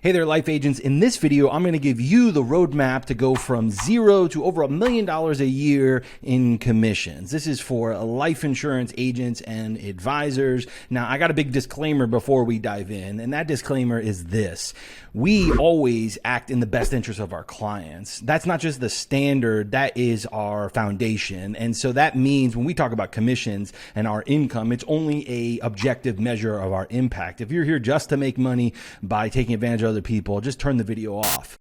Hey there, life agents. In this video, I'm going to give you the roadmap to go from zero to over $1 million a year in commissions. This is for life insurance agents and advisors. Now, I got a big disclaimer before we dive in, and that disclaimer is this. We always act in the best interest of our clients. That's not just the standard, that is our foundation. And so that means when we talk about commissions and our income, it's only a objective measure of our impact. If you're here just to make money by taking advantage of other people, just turn the video off.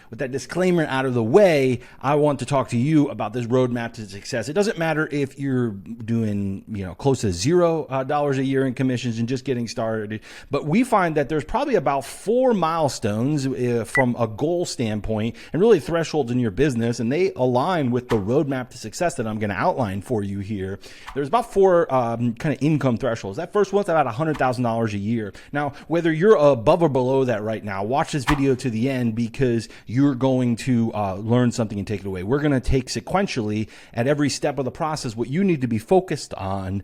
With that disclaimer out of the way, I want to talk to you about this roadmap to success. It doesn't matter if you're doing, close to $0 a year in commissions and just getting started, but we find that there's probably about 4 milestones from a goal standpoint and really thresholds in your business, and they align with the roadmap to success that I'm going to outline for you here. There's about 4 kind of income thresholds. That first one's about $100,000 a year. Now, whether you're above or below that right now, watch this video to the end because you're going to learn something and take it away. We're going to take sequentially at every step of the process what you need to be focused on,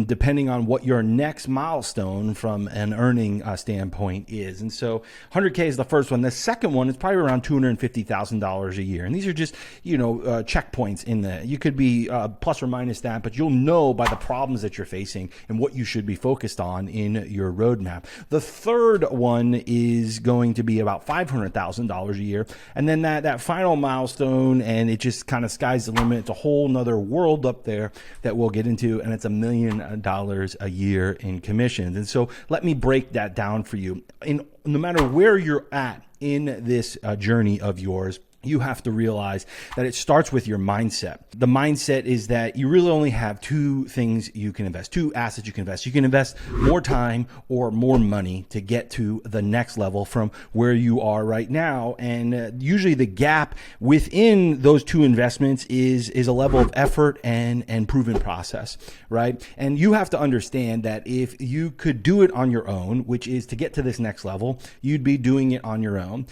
depending on what your next milestone from an earning standpoint is. And so 100K is the first one. The second one is probably around $250,000 a year. And these are just, checkpoints in that. You could be plus or minus that, but you'll know by the problems that you're facing and what you should be focused on in your roadmap. The third one is going to be about $500,000 a year. And then that final milestone, and it just kind of sky's the limit. It's a whole nother world up there that we'll get into, and it's $1 million a year in commissions. And so let me break that down for you. No matter where you're at in this journey of yours, you have to realize that it starts with your mindset. The mindset is that you really only have 2 things you can invest, 2 assets you can invest. You can invest more time or more money to get to the next level from where you are right now. And usually the gap within those 2 investments is a level of effort and proven process, right? And you have to understand that if you could do it on your own, which is to get to this next level, you'd be doing it on your own.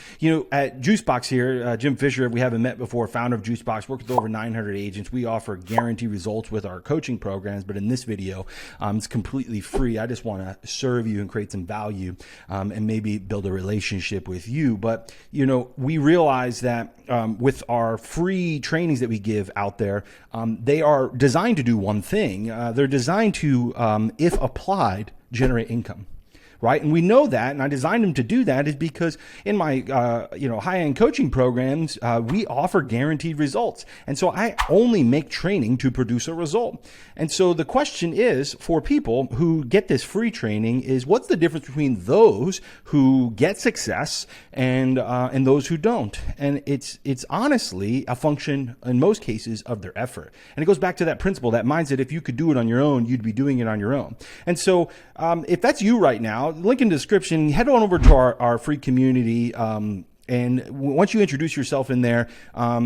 At Juicebox here, Jim Fisher, if we haven't met before, founder of Juicebox, worked with over 900 agents. We offer guaranteed results with our coaching programs, but in this video, it's completely free. I just want to serve you and create some value and maybe build a relationship with you. But, we realize that with our free trainings that we give out there, they are designed to do one thing. They're designed to, if applied, generate income. Right. And we know that. And I designed them to do that is because in my, high-end coaching programs, we offer guaranteed results. And so I only make training to produce a result. And so the question is for people who get this free training is what's the difference between those who get success and those who don't? And it's honestly a function in most cases of their effort. And it goes back to that principle, that mindset. If you could do it on your own, you'd be doing it on your own. And so if that's you right now, link in the description, head on over to our free community. And once you introduce yourself in there,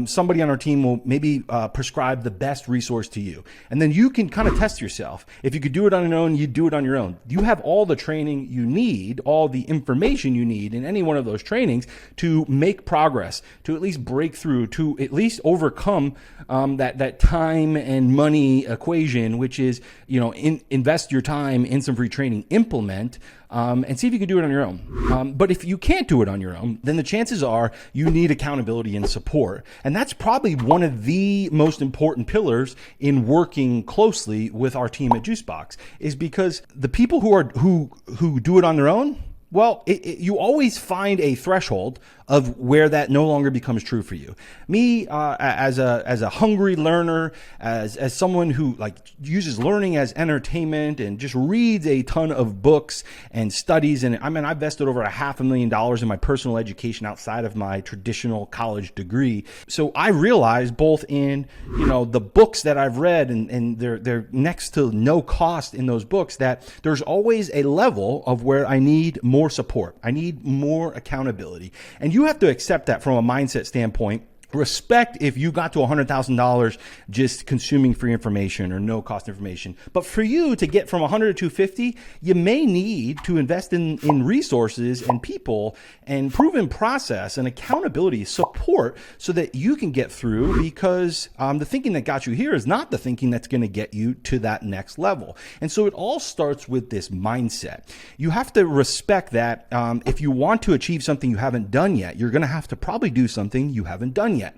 somebody on our team will maybe prescribe the best resource to you. And then you can kind of test yourself. If you could do it on your own, you do it on your own. You have all the training you need, all the information you need in any one of those trainings to make progress, to at least break through, to at least overcome that time and money equation, which is, invest your time in some free training, implement, and see if you can do it on your own. But if you can't do it on your own, then the chances are you need accountability and support. And that's probably one of the most important pillars in working closely with our team at Juicebox, is because the people who do it on their own, well, you always find a threshold of where that no longer becomes true for you. Me, as a hungry learner, as someone who uses learning as entertainment and just reads a ton of books and studies, and I've invested over $500,000 in my personal education outside of my traditional college degree. So I realized both in the books that I've read and they're next to no cost in those books, that there's always a level of where I need more support. I need more accountability. And you have to accept that from a mindset standpoint Respect if you got to $100,000 just consuming free information or no cost information. But for you to get from 100 to 250, you may need to invest in resources and people and proven process and accountability support so that you can get through, because the thinking that got you here is not the thinking that's going to get you to that next level. And so it all starts with this mindset. You have to respect that if you want to achieve something you haven't done yet, you're going to have to probably do something you haven't done yet.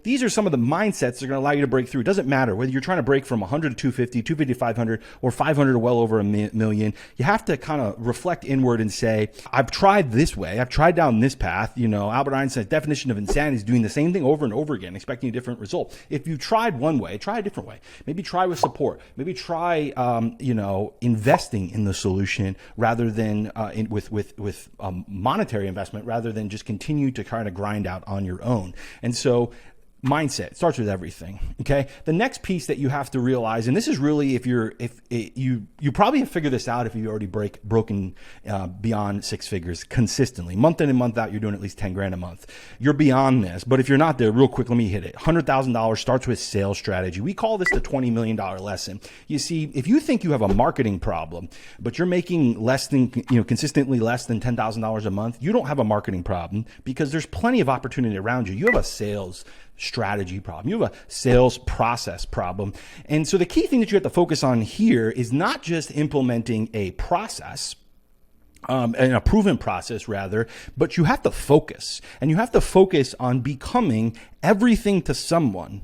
These are some of the mindsets that are going to allow you to break through. It doesn't matter whether you're trying to break from 100 to 250, 250 to 500, or 500 to well over a million. You have to kind of reflect inward and say, I've tried this way. I've tried down this path. You know, Albert Einstein's definition of insanity is doing the same thing over and over again, expecting a different result. If you tried one way, try a different way. Maybe try with support. Maybe try, investing in the solution rather than with monetary investment, rather than just continue to kind of grind out on your own. And so mindset starts with everything. Okay. The next piece that you have to realize, and this is really, if you probably have figured this out if you already broken beyond six figures consistently, month in and month out, you're doing at least 10 grand a month. You're beyond this. But if you're not there, real quick, let me hit it. $100,000 starts with sales strategy. We call this the $20 million lesson. You see, if you think you have a marketing problem, but you're making consistently less than $10,000 a month, you don't have a marketing problem, because there's plenty of opportunity around you. You have a sales strategy problem. You have a sales process problem. And so the key thing that you have to focus on here is not just implementing a process, and a proven process rather, but you have to focus, and you have to focus on becoming everything to someone,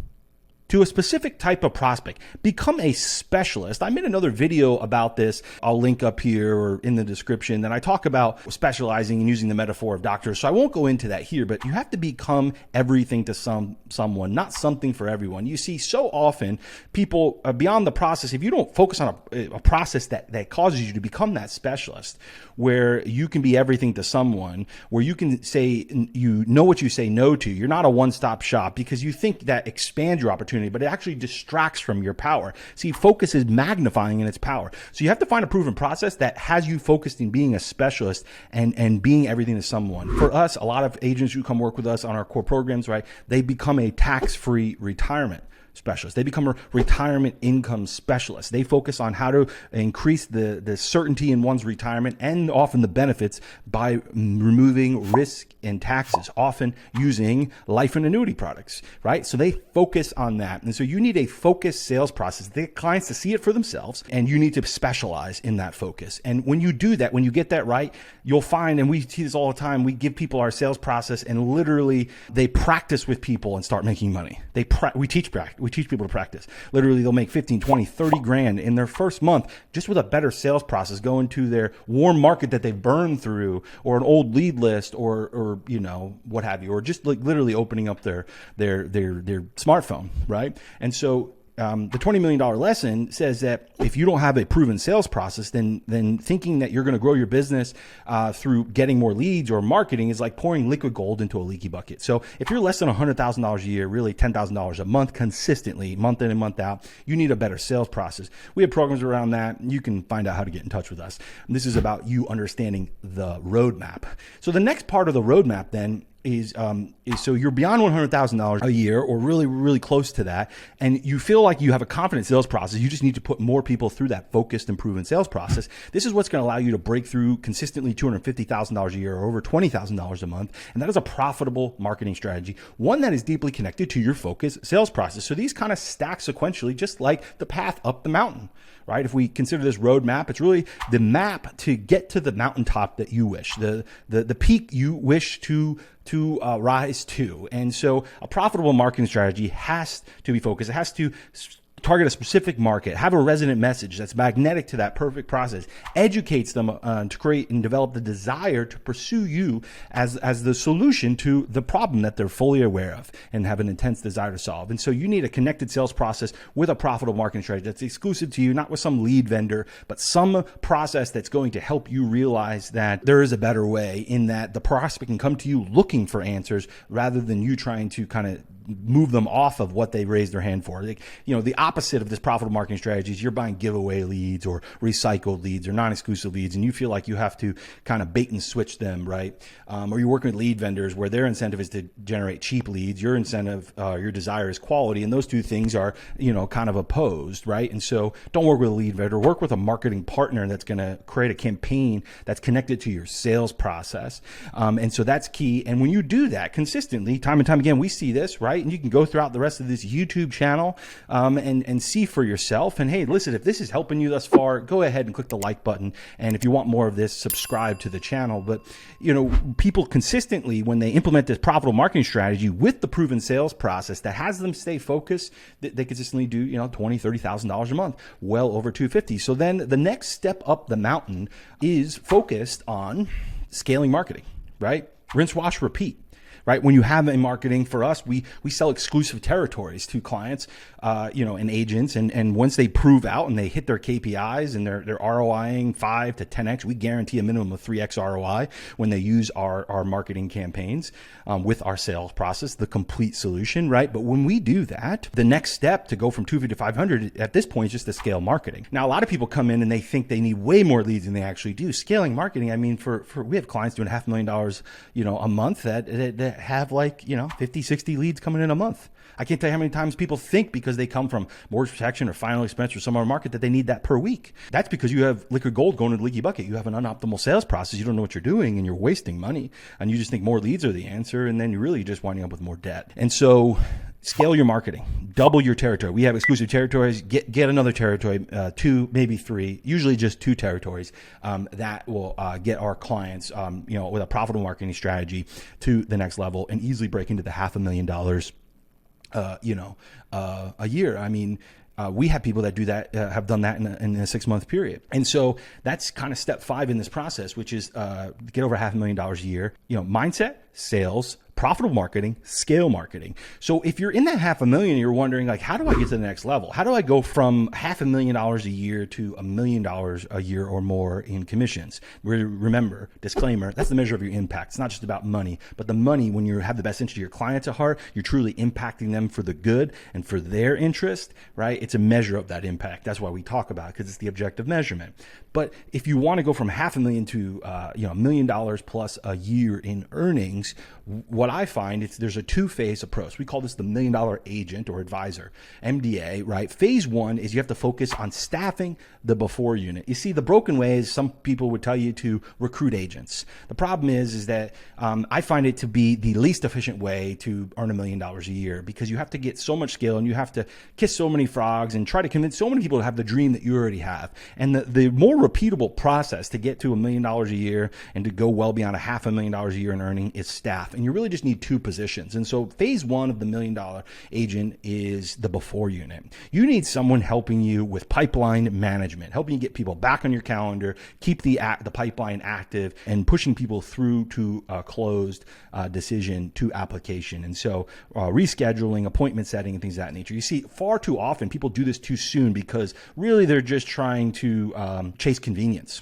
to a specific type of prospect. Become a specialist. I made another video about this. I'll link up here or in the description. That I talk about specializing and using the metaphor of doctors. So I won't go into that here, but you have to become everything to someone, not something for everyone. You see, so often people beyond the process, if you don't focus on a process that causes you to become that specialist, where you can be everything to someone, where you can say, you know what you say no to. You're not a one-stop shop, because you think that expands your opportunity, but it actually distracts from your power. See, focus is magnifying in its power. So you have to find a proven process that has you focused in being a specialist and being everything to someone. For us, a lot of agents who come work with us on our core programs, right, they become a tax-free retirement specialist. They become a retirement income specialist. They focus on how to increase the certainty in one's retirement and often the benefits by removing risk and taxes, often using life and annuity products, right? So they focus on that. And so you need a focused sales process. They get clients to see it for themselves, and you need to specialize in that focus. And when you do that, when you get that right, you'll find, and we see this all the time, we give people our sales process and literally they practice with people and start making money. We teach people to practice. Literally, they'll make 15, 20, 30 grand in their first month just with a better sales process, going to their warm market that they've burned through, or an old lead list, or what have you, or just like literally opening up their smartphone, right? And so the $20 million lesson says that if you don't have a proven sales process, then thinking that you're going to grow your business through getting more leads or marketing is like pouring liquid gold into a leaky bucket. So if you're less than $100,000 a year, really $10,000 a month consistently, month in and month out, you need a better sales process. We have programs around that. You can find out how to get in touch with us. And this is about you understanding the roadmap. So the next part of the roadmap then is so you're beyond $100,000 a year, or really, really close to that, and you feel like you have a confident sales process. You just need to put more people through that focused and proven sales process. This is what's going to allow you to break through consistently $250,000 a year, or over $20,000 a month. And that is a profitable marketing strategy, one that is deeply connected to your focused sales process. So these kind of stack sequentially, just like the path up the mountain, right? If we consider this roadmap, it's really the map to get to the mountaintop that you wish, the peak you wish to rise to. And so a profitable marketing strategy has to be focused. It has to target a specific market, have a resonant message that's magnetic to that perfect process, educates them to create and develop the desire to pursue you as the solution to the problem that they're fully aware of and have an intense desire to solve. And so you need a connected sales process with a profitable marketing strategy that's exclusive to you, not with some lead vendor, but some process that's going to help you realize that there is a better way, in that the prospect can come to you looking for answers rather than you trying to kind of move them off of what they raised their hand for. Like, the opposite of this profitable marketing strategy is you're buying giveaway leads or recycled leads or non-exclusive leads, and you feel like you have to kind of bait and switch them, right? Or you're working with lead vendors where their incentive is to generate cheap leads. Your incentive, your desire is quality, and those two things are, kind of opposed, right? And so don't work with a lead vendor. Work with a marketing partner that's going to create a campaign that's connected to your sales process. And so that's key. And when you do that consistently, time and time again, we see this, right? And you can go throughout the rest of this YouTube channel and see for yourself. And hey, listen, if this is helping you thus far, go ahead and click the like button. And if you want more of this, subscribe to the channel. But, people consistently, when they implement this profitable marketing strategy with the proven sales process that has them stay focused, they consistently do, $20,000, $30,000 a month, well over 250. So then the next step up the mountain is focused on scaling marketing, right? Rinse, wash, repeat. Right? When you have a marketing, for us, we sell exclusive territories to clients, and agents. And once they prove out and they hit their KPIs and they're ROIing 5 to 10x, we guarantee a minimum of 3x ROI when they use our marketing campaigns with our sales process, the complete solution, right? But when we do that, the next step to go from 250 to 500 at this point is just to scale marketing. Now, a lot of people come in and they think they need way more leads than they actually do. Scaling marketing, I mean, for we have clients doing $500,000, a month that have 50, 60 leads coming in a month. I can't tell you how many times people think because they come from mortgage protection or final expense or some other market that they need that per week. That's because you have liquid gold going to the leaky bucket. You have an unoptimal sales process. You don't know what you're doing and you're wasting money and you just think more leads are the answer. And then you're really just winding up with more debt. And so scale your marketing, double your territory. We have exclusive territories. Get another territory, 2, maybe 3, usually just 2 territories that will get our clients, with a profitable marketing strategy to the next level and easily break into the $500,000, a year. I mean, we have people that do that, have done that in a 6-month period. And so that's kind of step 5 in this process, which is get over $500,000 a year, mindset, sales, profitable marketing, scale marketing. So if you're in that $500,000, you're wondering how do I get to the next level? How do I go from $500,000 a year to $1 million a year or more in commissions? Remember, disclaimer, that's the measure of your impact. It's not just about money, but the money, when you have the best interest of your clients at heart, you're truly impacting them for the good and for their interest, right? It's a measure of that impact. That's why we talk about it, because it's the objective measurement. But if you want to go from $500,000 to $1 million plus a year in earnings, what I find is there's a 2-phase approach. We call this the $1 million agent or advisor, MDA, right? Phase 1 is you have to focus on staffing the before unit. You see, the broken way is some people would tell you to recruit agents. The problem is that I find it to be the least efficient way to earn $1 million a year, because you have to get so much skill and you have to kiss so many frogs and try to convince so many people to have the dream that you already have. And the more repeatable process to get to $1 million a year and to go well beyond $500,000 a year in earning is staff. And you really just need 2 positions. And so phase 1 of the $1 million agent is the before unit. You need someone helping you with pipeline management, helping you get people back on your calendar, keep the pipeline active, and pushing people through to a closed decision to application. And so rescheduling, appointment setting, and things of that nature. You see, far too often people do this too soon because really they're just trying to chase convenience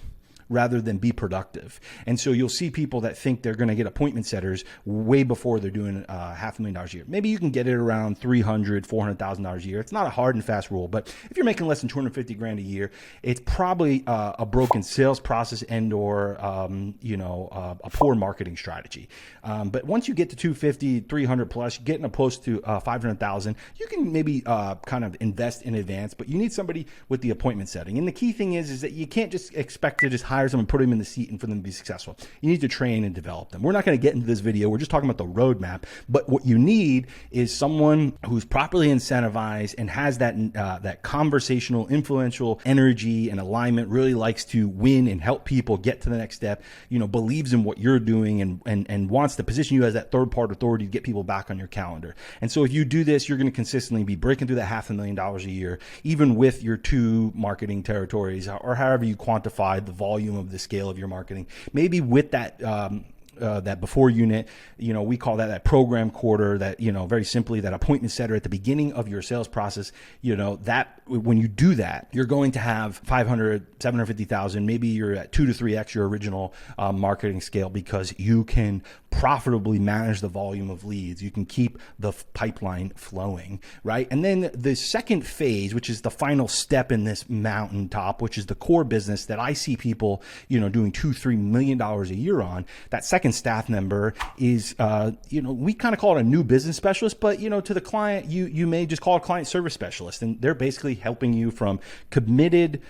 rather than be productive. And so you'll see people that think they're going to get appointment setters way before they're doing $500,000 a year. Maybe you can get it around $300,000, $400,000 a year. It's not a hard and fast rule, but if you're making less than $250,000 a year, it's probably a broken sales process and or a poor marketing strategy. But once you get to 250, 300 plus, getting opposed to 500,000, you can maybe kind of invest in advance, but you need somebody with the appointment setting. And the key thing is that you can't just expect to just hire someone, put them in the seat, and for them to be successful. You need to train and develop them. We're not going to get into this video. We're just talking about the roadmap. But what you need is someone who's properly incentivized and has that conversational, influential energy and alignment, really likes to win and help people get to the next step, believes in what you're doing and wants to position you as that third-party authority to get people back on your calendar. And so if you do this, you're going to consistently be breaking through that $500,000 a year, even with your 2 marketing territories or however you quantify the volume of the scale of your marketing. Maybe with that that before unit, we call that program quarter, that, very simply that appointment setter at the beginning of your sales process, that when you do that, you're going to have 500, 750,000, maybe you're at 2 to 3x your original marketing scale, because you can profitably manage the volume of leads. You can keep the pipeline flowing, right? And then the second phase, which is the final step in this mountaintop, which is the core business that I see people, doing $2-3 million a year on. That second staff member is, we kind of call it a new business specialist, but to the client, you may just call it a client service specialist, and they're basically helping you from committed,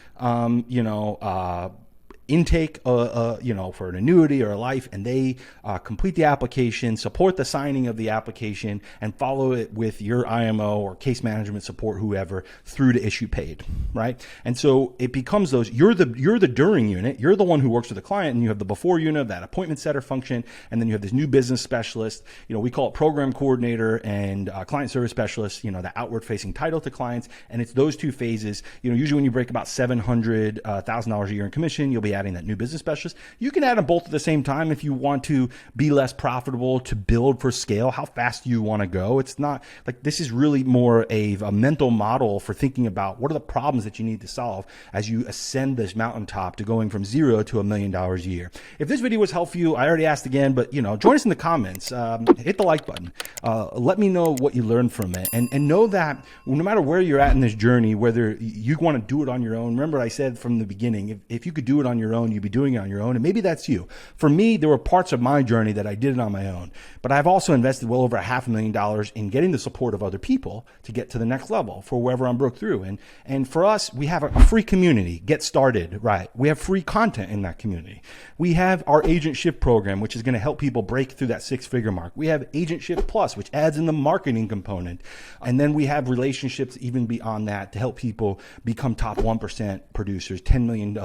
intake, for an annuity or a life, and they complete the application, support the signing of the application, and follow it with your IMO or case management support, whoever, through to issue paid, right? And so it becomes you're the during unit, you're the one who works with the client, and you have the before unit of that appointment setter function, and then you have this new business specialist, we call it program coordinator and client service specialist, the outward facing title to clients. And it's those two phases. Usually when you break about $700,000 a year in commission, you'll be adding that new business specialist. You can add them both at the same time if you want to be less profitable, to build for scale. How fast do you want to go? It's not like, this is really more a mental model for thinking about what are the problems that you need to solve as you ascend this mountaintop to going from $0 to $1 million a year. If this video was helpful for you, I already asked again, but join us in the comments, hit the like button, let me know what you learned from it, and know that no matter where you're at in this journey, whether you want to do it on your own, remember I said from the beginning, if you could do it on your own, you'd be doing it on your own. And maybe that's you. For me, there were parts of my journey that I did it on my own, but I've also invested well over $500,000 in getting the support of other people to get to the next level for wherever I'm broke through. And for us, we have a free community. Get started, right? We have free content in that community. We have our Agent Shift program, which is going to help people break through that 6-figure mark. We have Agent Shift Plus, which adds in the marketing component. And then we have relationships even beyond that to help people become top 1% producers, $10 million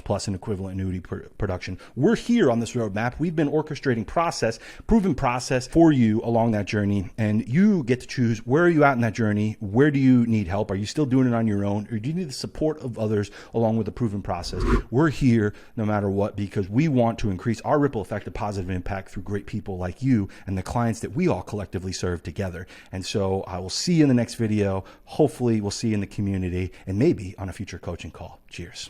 plus in equivalent annuity production. We're here on this roadmap. We've been orchestrating proven process for you along that journey, and you get to choose where are you at in that journey. Where do you need help? Are you still doing it on your own, or do you need the support of others along with the proven process? We're here no matter what, because we want to increase our ripple effect of positive impact through great people like you and the clients that we all collectively serve together. And so I will see you in the next video. Hopefully we'll see you in the community, and maybe on a future coaching call. Cheers.